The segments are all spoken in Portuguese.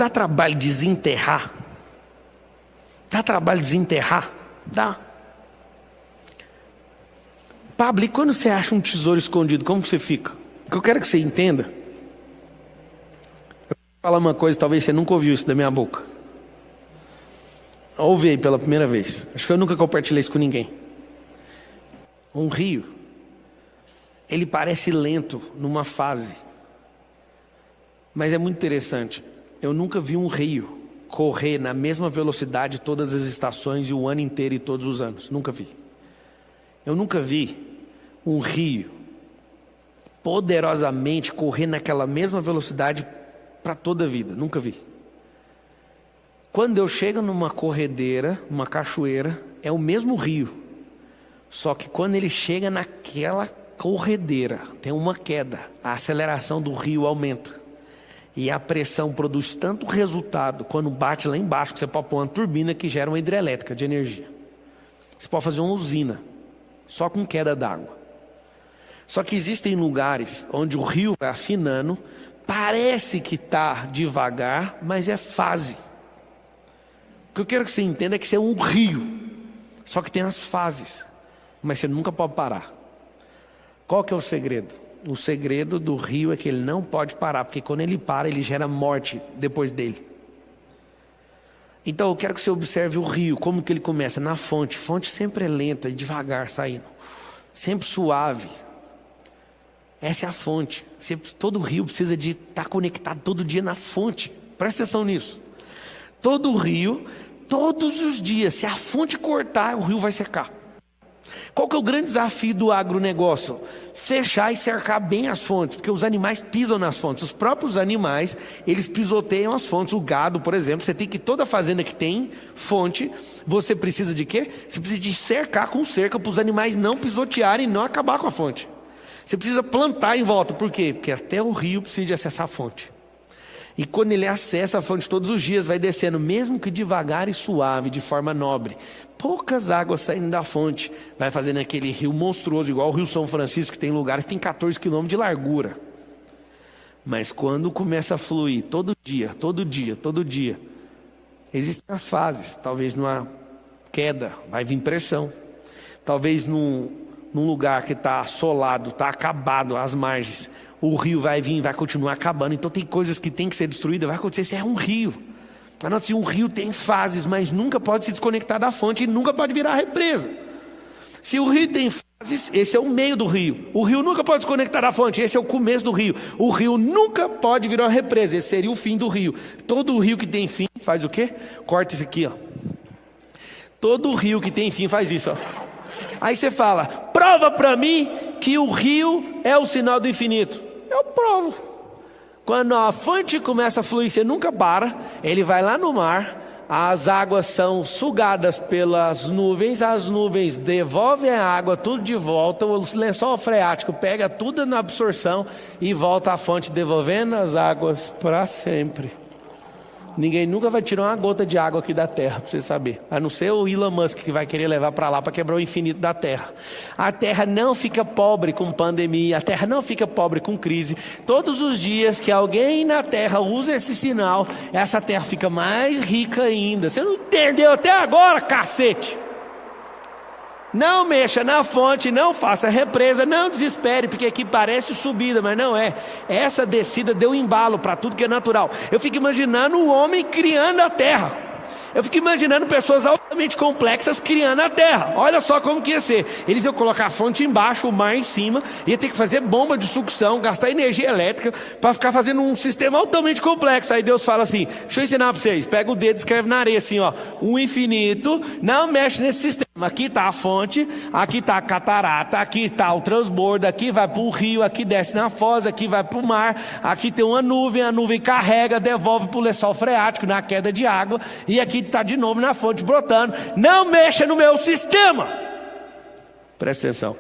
Dá trabalho desenterrar? Dá trabalho desenterrar? Dá. Pablo, e quando você acha um tesouro escondido, como que você fica? O que eu quero que você entenda, eu vou falar uma coisa, talvez você nunca ouviu isso da minha boca. Ouvi aí pela primeira vez. Acho que eu nunca compartilhei isso com ninguém. Um rio, ele parece lento numa fase, mas é muito interessante. Eu nunca vi um rio correr na mesma velocidade todas as estações e o ano inteiro e todos os anos. Nunca vi. Eu nunca vi um rio poderosamente correr naquela mesma velocidade para toda a vida. Nunca vi. Quando eu chego numa corredeira, uma cachoeira, é o mesmo rio. Só que quando ele chega naquela corredeira, tem uma queda. A aceleração do rio aumenta. E a pressão produz tanto resultado quando bate lá embaixo, que você pode pôr uma turbina que gera uma hidrelétrica de energia. Você pode fazer uma usina, só com queda d'água. Só que existem lugares onde o rio vai afinando, parece que está devagar, mas é fase. O que eu quero que você entenda é que você é um rio, só que tem as fases, mas você nunca pode parar. Qual que é o segredo? O segredo do rio é que ele não pode parar, porque quando ele para, ele gera morte depois dele. Então eu quero que você observe o rio, como que ele começa na fonte. Fonte sempre é lenta e devagar saindo, sempre suave. Essa é a fonte. Todo rio precisa de estar conectado todo dia na fonte. Presta atenção nisso. Todo rio, todos os dias, se a fonte cortar, o rio vai secar. Qual que é o grande desafio do agronegócio? Fechar e cercar bem as fontes, porque os animais pisam nas fontes. Os próprios animais, eles pisoteiam as fontes. O gado, por exemplo, você tem que, toda fazenda que tem fonte, você precisa de quê? Você precisa de cercar com cerca para os animais não pisotearem e não acabar com a fonte. Você precisa plantar em volta. Por quê? Porque até o rio precisa de acessar a fonte. E quando ele acessa a fonte todos os dias, vai descendo, mesmo que devagar e suave, de forma nobre. Poucas águas saindo da fonte, vai fazendo aquele rio monstruoso, igual o Rio São Francisco, que tem lugares que tem 14 quilômetros de largura. Mas quando começa a fluir, todo dia, existem as fases. Talvez numa queda, vai vir pressão. Talvez num lugar que está assolado, está acabado, as margens, o rio vai vir, vai continuar acabando. Então tem coisas que tem que ser destruídas, vai acontecer, se é um rio. Assim, um rio tem fases, mas nunca pode se desconectar da fonte e nunca pode virar represa. Se o rio tem fases, esse é o meio do rio. O rio nunca pode desconectar da fonte, esse é o começo do rio. O rio nunca pode virar uma represa, esse seria o fim do rio. Todo rio que tem fim faz o quê? Corta isso aqui, ó. Todo rio que tem fim faz isso, ó. Aí você fala, prova para mim que o rio é o sinal do infinito. Eu provo. Quando a fonte começa a fluir, você nunca para, ele vai lá no mar, as águas são sugadas pelas nuvens, as nuvens devolvem a água tudo de volta, o lençol freático pega tudo na absorção e volta à fonte, devolvendo as águas para sempre. Ninguém nunca vai tirar uma gota de água aqui da terra, para você saber. A não ser o Elon Musk que vai querer levar para lá para quebrar o infinito da terra. A terra não fica pobre com pandemia, a terra não fica pobre com crise. Todos os dias que alguém na terra usa esse sinal, essa terra fica mais rica ainda. Você não entendeu até agora, cacete? Não mexa na fonte, não faça represa, não desespere, porque aqui parece subida, mas não é. Essa descida deu embalo para tudo que é natural. Eu fico imaginando o homem criando a terra. Eu fico imaginando pessoas altamente complexas criando a terra. Olha só como que ia ser. Eles iam colocar a fonte embaixo, o mar em cima, ia ter que fazer bomba de sucção, gastar energia elétrica para ficar fazendo um sistema altamente complexo. Aí Deus fala assim, deixa eu ensinar para vocês. Pega o dedo e escreve na areia assim, ó. O infinito, não mexe nesse sistema. Aqui está a fonte, aqui está a catarata, aqui está o transbordo, aqui vai para o rio, aqui desce na foz, aqui vai para o mar, aqui tem uma nuvem, a nuvem carrega, devolve para o lençol freático na queda de água, e aqui está de novo na fonte brotando. Não mexa no meu sistema. Presta atenção.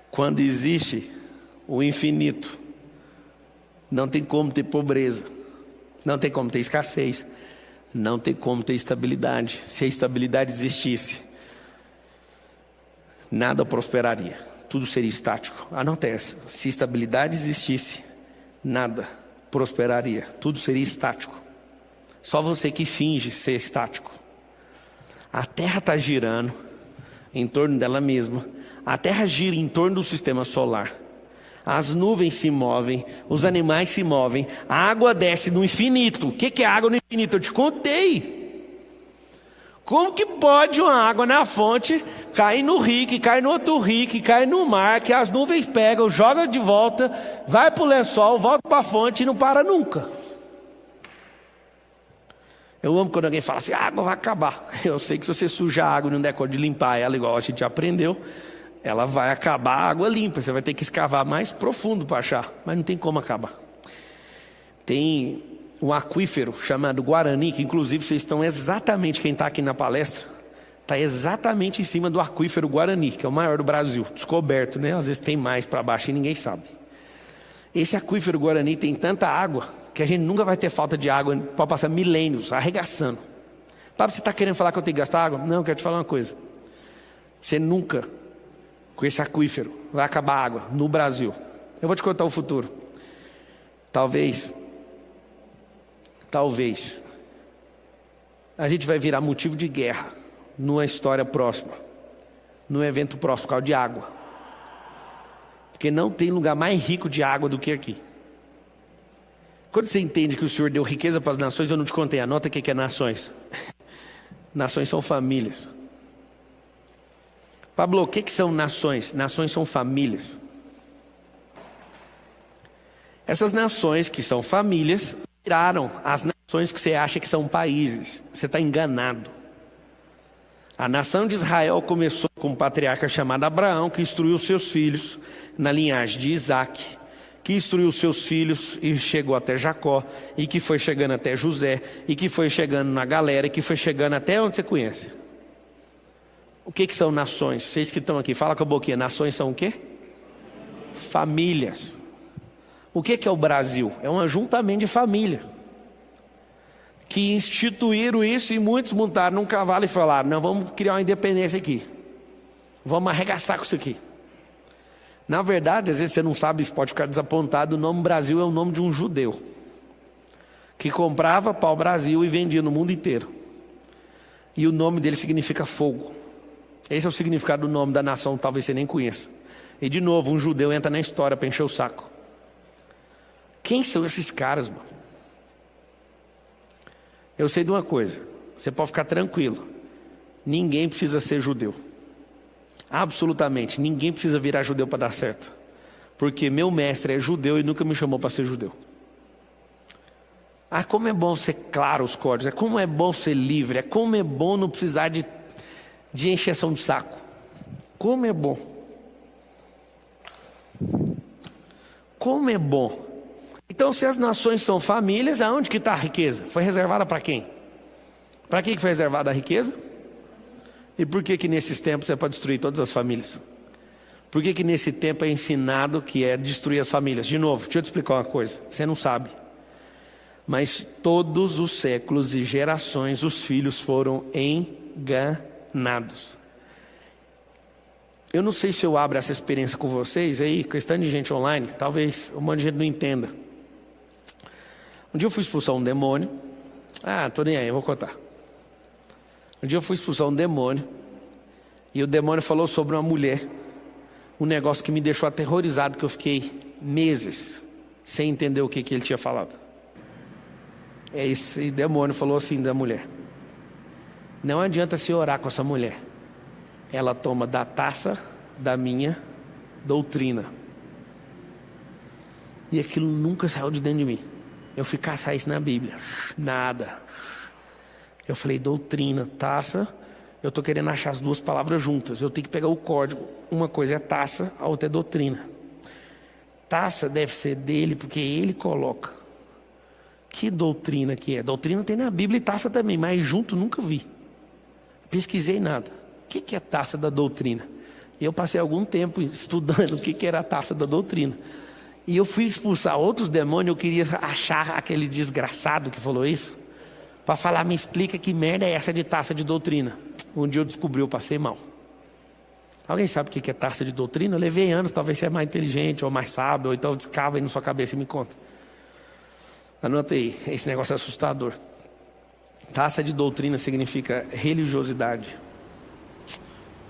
Quando existe o infinito, não tem como ter pobreza, não tem como ter escassez, não tem como ter estabilidade. Se a estabilidade existisse, nada prosperaria, tudo seria estático. Anota essa: se estabilidade existisse, nada prosperaria, tudo seria estático. Só você que finge ser estático. A Terra está girando em torno dela mesma. A Terra gira em torno do sistema solar. As nuvens se movem, os animais se movem, a água desce no infinito. O que é água no infinito? Eu te contei. Como que pode uma água na fonte cair no rio, que cai no outro rio, que cai no mar, que as nuvens pegam, jogam de volta, vai para o lençol, volta para a fonte e não para nunca? Eu amo quando alguém fala assim, a água vai acabar. Eu sei que se você sujar a água e não der conta de limpar ela, igual a gente aprendeu, ela vai acabar a água limpa. Você vai ter que escavar mais profundo para achar, mas não tem como acabar. Tem um aquífero chamado Guarani, que inclusive vocês estão exatamente, quem está aqui na palestra, está exatamente em cima do aquífero Guarani, que é o maior do Brasil, descoberto, né? Às vezes tem mais para baixo e ninguém sabe. Esse aquífero Guarani tem tanta água, que a gente nunca vai ter falta de água, pode passar milênios, arregaçando. Para você está querendo falar que eu tenho que gastar água? Não, eu quero te falar uma coisa. Você nunca, com esse aquífero, vai acabar a água no Brasil. Eu vou te contar o futuro. Talvez, a gente vai virar motivo de guerra numa história próxima, num evento próximo, por causa de água. Porque não tem lugar mais rico de água do que aqui. Quando você entende que o Senhor deu riqueza para as nações, eu não te contei, anota o que é nações. Nações são famílias. Pablo, o que são nações? Nações são famílias. Essas nações que são famílias viraram as nações que você acha que são países. Você está enganado. A nação de Israel começou com um patriarca chamado Abraão, que instruiu seus filhos na linhagem de Isaac, que instruiu seus filhos e chegou até Jacó, e que foi chegando até José, e que foi chegando na galera, e que foi chegando até onde você conhece. O que são nações? Vocês que estão aqui, fala com a boquinha. Nações são o quê? Famílias. O que é o Brasil? É um ajuntamento de família, que instituíram isso, e muitos montaram num cavalo e falaram, não, vamos criar uma independência aqui, vamos arregaçar com isso aqui. Na verdade, às vezes você não sabe, pode ficar desapontado, o nome Brasil é o nome de um judeu, que comprava pau-brasil e vendia no mundo inteiro. E o nome dele significa fogo. Esse é o significado do nome da nação, talvez você nem conheça. E de novo, um judeu entra na história para encher o saco. Quem são esses caras, mano? Eu sei de uma coisa, você pode ficar tranquilo, ninguém precisa ser judeu. Absolutamente, ninguém precisa virar judeu para dar certo. Porque meu mestre é judeu e nunca me chamou para ser judeu. Ah, como é bom ser claro os códigos, é como é bom ser livre, é como é bom não precisar de encheção de saco. Como é bom. Como é bom. Então, se as nações são famílias, aonde que está a riqueza? Foi reservada para quem? Para quem que foi reservada a riqueza? E por que nesses tempos é para destruir todas as famílias? Por que nesse tempo é ensinado que é destruir as famílias? De novo, deixa eu te explicar uma coisa, você não sabe. Mas todos os séculos e gerações os filhos foram enganados. Eu não sei se eu abro essa experiência com vocês aí, questão de gente online, talvez um monte de gente não entenda. Um dia eu fui expulsar um demônio. Tô nem aí, eu vou contar. Um dia eu fui expulsar um demônio, e o demônio falou sobre uma mulher, um negócio que me deixou aterrorizado, que eu fiquei meses sem entender o que ele tinha falado. Esse demônio falou assim da mulher: não adianta se orar com essa mulher, ela toma da taça da minha doutrina. E aquilo nunca saiu de dentro de mim. Eu fui caçar isso na Bíblia, nada. Eu falei, doutrina, taça, eu estou querendo achar as duas palavras juntas, eu tenho que pegar o código. Uma coisa é taça, a outra é doutrina. Taça deve ser dele, porque ele coloca. Que doutrina que é? Doutrina tem na Bíblia e taça também, mas junto nunca vi. Pesquisei nada. O que é taça da doutrina? Eu passei algum tempo estudando o que era a taça da doutrina. E eu fui expulsar outros demônios, eu queria achar aquele desgraçado que falou isso, para falar, me explica que merda é essa de taça de doutrina. Um dia eu descobri, eu passei mal. Alguém sabe o que é taça de doutrina? Eu levei anos, talvez você é mais inteligente, ou mais sábio, ou então descava aí na sua cabeça e me conta. Anota aí, esse negócio é assustador. Taça de doutrina significa religiosidade.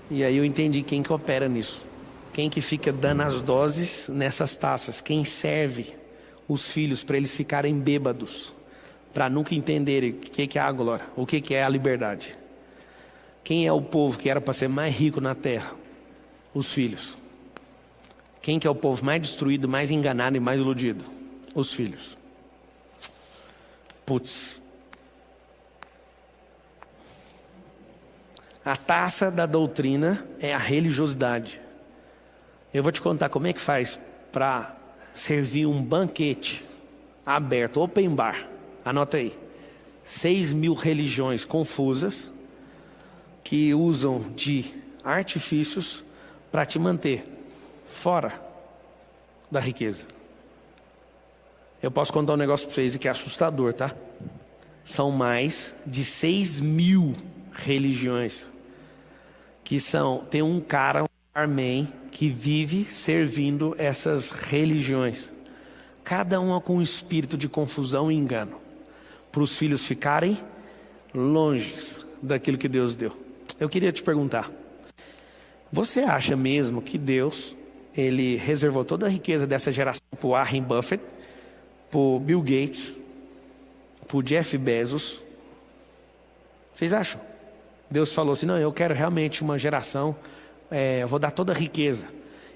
E aí eu entendi quem que opera nisso. Quem que fica dando as doses nessas taças. Quem serve os filhos para eles ficarem bêbados. Para nunca entenderem o que é a glória, o que é a liberdade. Quem é o povo que era para ser mais rico na terra? Os filhos. Quem que é o povo mais destruído, mais enganado e mais iludido? Os filhos. Putz. A taça da doutrina é a religiosidade. Eu vou te contar como é que faz para servir um banquete aberto, open bar. Anota aí. 6.000 religiões confusas que usam de artifícios para te manter fora da riqueza. Eu posso contar um negócio para vocês que é assustador, tá? São mais de 6.000 religiões que tem um cara, um barman, que vive servindo essas religiões. Cada uma com um espírito de confusão e engano. Para os filhos ficarem longe daquilo que Deus deu. Eu queria te perguntar. Você acha mesmo que Deus, Ele reservou toda a riqueza dessa geração para o Warren Buffett, para o Bill Gates, para o Jeff Bezos? Vocês acham? Deus falou assim, não, eu quero realmente uma geração, eu vou dar toda a riqueza.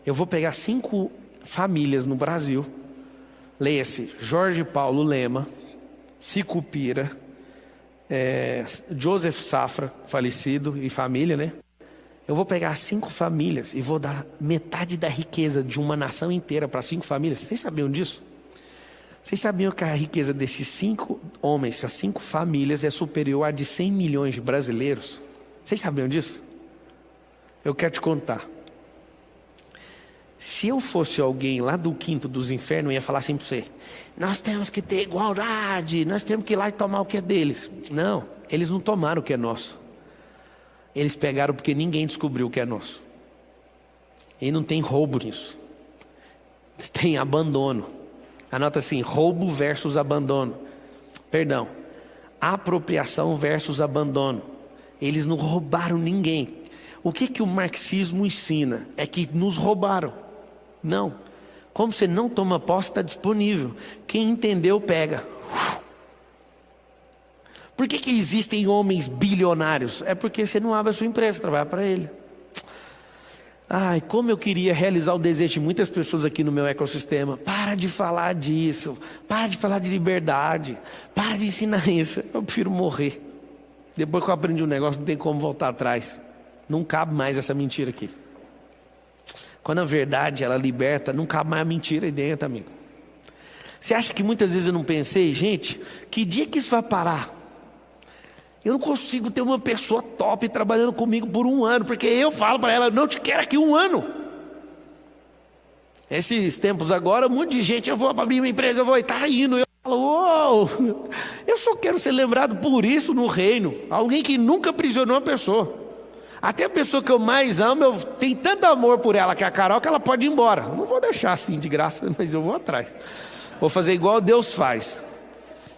Eu vou pegar 5 famílias no Brasil, leia-se Jorge Paulo Lema, Sicupira, Joseph Safra, falecido, e família, né? Eu vou pegar 5 famílias e vou dar metade da riqueza de uma nação inteira para 5 famílias. Vocês sabiam disso? Vocês sabiam que a riqueza desses 5 homens, essas 5 famílias, é superior à de 100 milhões de brasileiros? Vocês sabiam disso? Eu quero te contar. Se eu fosse alguém lá do quinto dos infernos, eu ia falar assim para você: nós temos que ter igualdade, nós temos que ir lá e tomar o que é deles. Não, eles não tomaram o que é nosso. Eles pegaram porque ninguém descobriu o que é nosso. E não tem roubo nisso. Tem abandono. Anota assim, roubo versus abandono. Perdão, apropriação versus abandono. Eles não roubaram ninguém. O que o marxismo ensina? É que nos roubaram. Não. Como você não toma posse, está disponível. Quem entendeu, pega. Por que existem homens bilionários? É porque você não abre a sua empresa, trabalha para ele. Ai, como eu queria realizar o desejo de muitas pessoas aqui no meu ecossistema. Para de falar disso. Para de falar de liberdade. Para de ensinar isso. Eu prefiro morrer. Depois que eu aprendi um negócio, não tem como voltar atrás. Não cabe mais essa mentira aqui. Quando a verdade, ela liberta, não cabe mais a mentira aí dentro, amigo. Você acha que muitas vezes eu não pensei, gente, que dia que isso vai parar? Eu não consigo ter uma pessoa top trabalhando comigo por 1 ano, porque eu falo para ela, eu não te quero aqui 1 ano. Esses tempos agora, um monte de gente, eu vou abrir uma empresa, eu vou, e tá indo. Eu falo, uou, eu só quero ser lembrado por isso no reino. Alguém que nunca aprisionou uma pessoa. Até a pessoa que eu mais amo, eu tenho tanto amor por ela, que é a Carol, que ela pode ir embora. Não vou deixar assim de graça, mas eu vou atrás. Vou fazer igual Deus faz.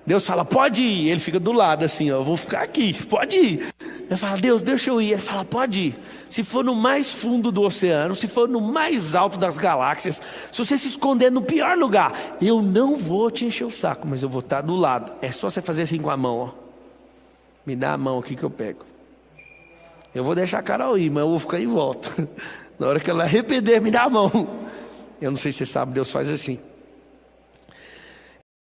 Deus fala, pode ir. Ele fica do lado assim, ó, eu vou ficar aqui, pode ir. Eu falo, Deus, deixa eu ir. Ele fala, pode ir. Se for no mais fundo do oceano, se for no mais alto das galáxias, se você se esconder no pior lugar, eu não vou te encher o saco, mas eu vou estar do lado. É só você fazer assim com a mão, ó. Me dá a mão aqui que eu pego. Eu vou deixar a Carol ir, mas eu vou ficar em volta. Na hora que ela arrepender, me dá a mão. Eu não sei se você sabe, Deus faz assim.